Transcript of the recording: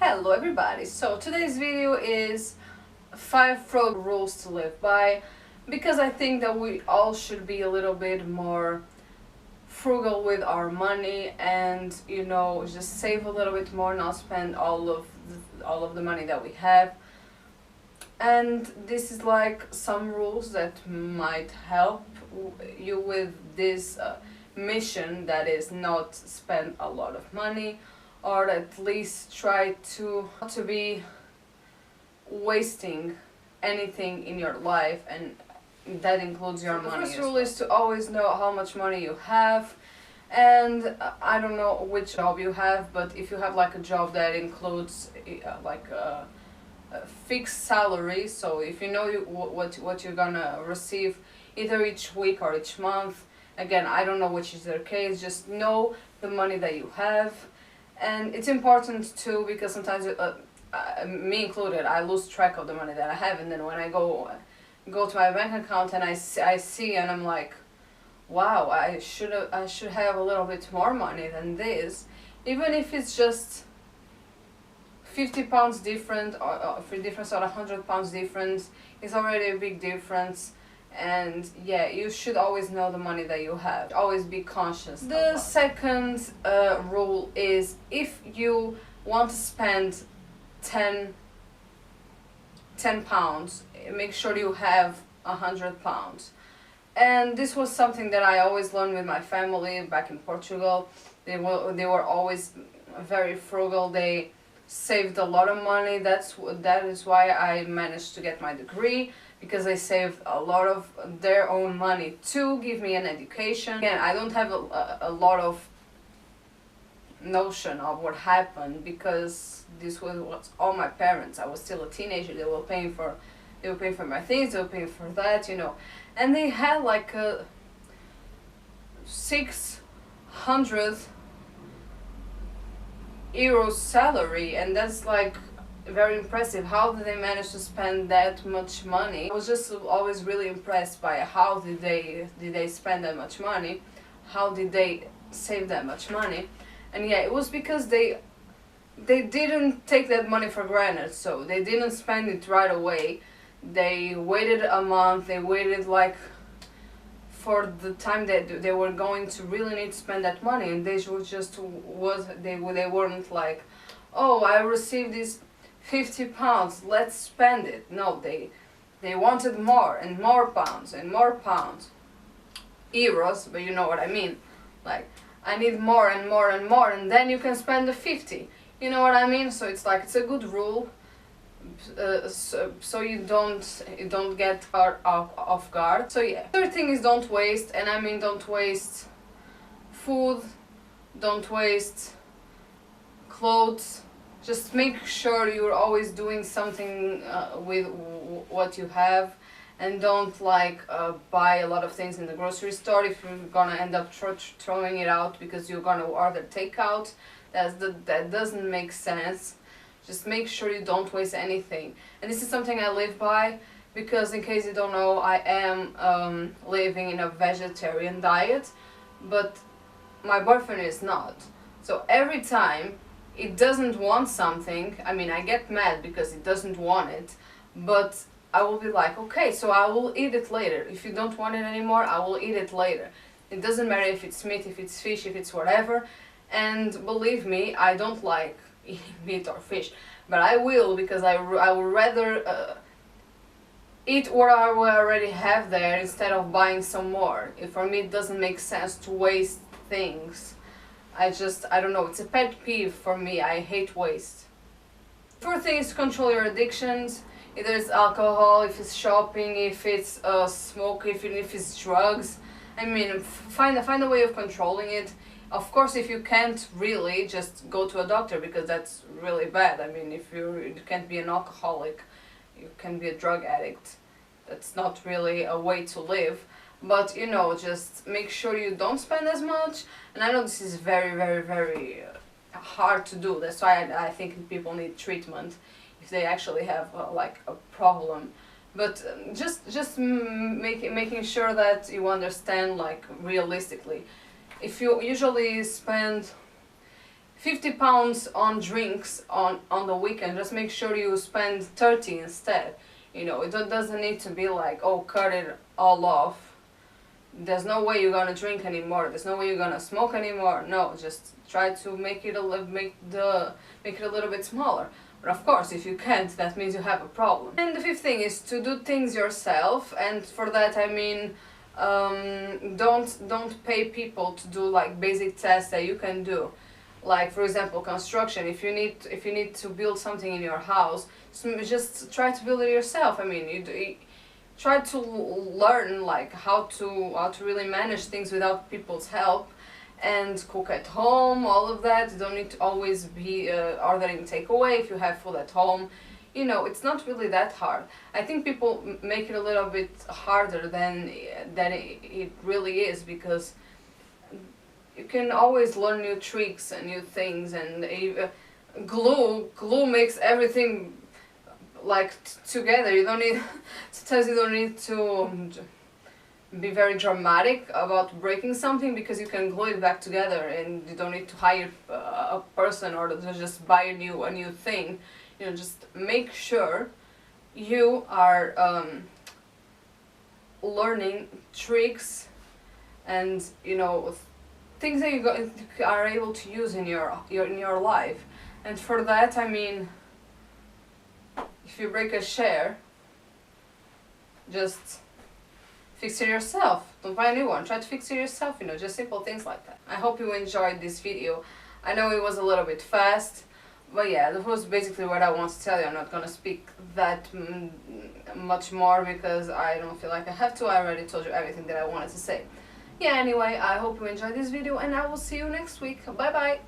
Hello everybody, so today's video is 5 frugal rules to live by, because I think that we all should be a little bit more frugal with our money and just save a little bit more, not spend all of the money that we have. And this is like some rules that might help you with this mission, that is not spend a lot of money, or at least try to not to be wasting anything in your life, and that includes your money. The first rule is to always know how much money you have. And I don't know which job you have, but if you have like a job that includes like a fixed salary, so if you know what you're gonna receive either each week or each month, again, I don't know which is their case, just know the money that you have. And it's important too, because sometimes me included, I lose track of the money that I have, and then when I go to my bank account and I see and I'm like, wow, I should have a little bit more money than this, even if it's just £50 different, or for difference, or £100 difference, is already a big difference. And yeah, you should always know the money that you have. Always be conscious. The second rule is, if you want to spend 10 pounds, make sure you have £100. And this was something that I always learned with my family back in Portugal. They were always very frugal. They saved a lot of money. That is why I managed to get my degree, because they saved a lot of their own money to give me an education. Again, I don't have a lot of notion of what happened, because this was all my parents. I was still a teenager. They were paying for my things, they were paying for that, and they had like a 600 euros salary, and that's like very impressive. How did they manage to spend that much money? I was just always really impressed by how did they spend that much money, how did they save that much money. And yeah, it was because they didn't take that money for granted, so they didn't spend it right away. They waited a month, they waited like for the time that they were going to really need to spend that money, and they weren't like, oh, I received this £50, let's spend it. No, they wanted more and more pounds and more pounds, euros, but you know what I mean. Like, I need more and more and more, and then you can spend the 50. You know what I mean? So it's like, it's a good rule, so you don't get caught off guard. So yeah. Third thing is, don't waste, and I mean don't waste food, don't waste clothes. Just make sure you're always doing something with what you have, and don't buy a lot of things in the grocery store if you're gonna end up throwing it out because you're gonna order takeout. That doesn't make sense. Just make sure you don't waste anything. And this is something I live by, because in case you don't know, I am living in a vegetarian diet, but my boyfriend is not. So every time it doesn't want something, I mean, I get mad because it doesn't want it, but I will be like, okay, so I will eat it later. If you don't want it anymore, I will eat it later. It doesn't matter if it's meat, if it's fish, if it's whatever. And believe me, I don't like eating meat or fish, but I will, because I would rather eat what I already have there instead of buying some more. For me, it doesn't make sense to waste things. I don't know, it's a pet peeve for me. I hate waste. Fourth thing is to control your addictions. Either it's alcohol, if it's shopping, if it's smoke, if it's drugs. I mean, find a way of controlling it. Of course, if you can't really, just go to a doctor, because that's really bad. I mean, if you can't be an alcoholic, you can be a drug addict. That's not really a way to live. But just make sure you don't spend as much. And I know this is very, very, very hard to do. That's why I think people need treatment if they actually have like a problem. But just making sure that you understand, like, realistically. If you usually spend £50 on drinks on the weekend, just make sure you spend 30 instead. You know, it doesn't need to be like, oh, cut it all off. There's no way you're gonna drink anymore. There's no way you're gonna smoke anymore. No, just try to make it make it a little bit smaller. But of course, if you can't, that means you have a problem. And the fifth thing is to do things yourself, and for that I mean, don't pay people to do like basic tasks that you can do. Like for example, construction. If you need to build something in your house, just try to build it yourself. I mean, you try to learn like how to really manage things without people's help, and cook at home, all of that. You don't need to always be ordering takeaway if you have food at home. You know, it's not really that hard. I think people make it a little bit harder than it really is, because you can always learn new tricks and new things, and glue makes everything like together. You don't need sometimes you don't need to be very dramatic about breaking something, because you can glue it back together, and you don't need to hire a person or to just buy a new thing. You know, just make sure you are learning tricks and, you know, things that you are able to use in your life. And for that, I mean, if you break a chair, just fix it yourself. Don't buy a new one. Try to fix it yourself, you know, just simple things like that. I hope you enjoyed this video. I know it was a little bit fast, but yeah, that was basically what I want to tell you. I'm not gonna speak that much more because I don't feel like I have to. I already told you everything that I wanted to say. Yeah, anyway, I hope you enjoyed this video, and I will see you next week. Bye bye!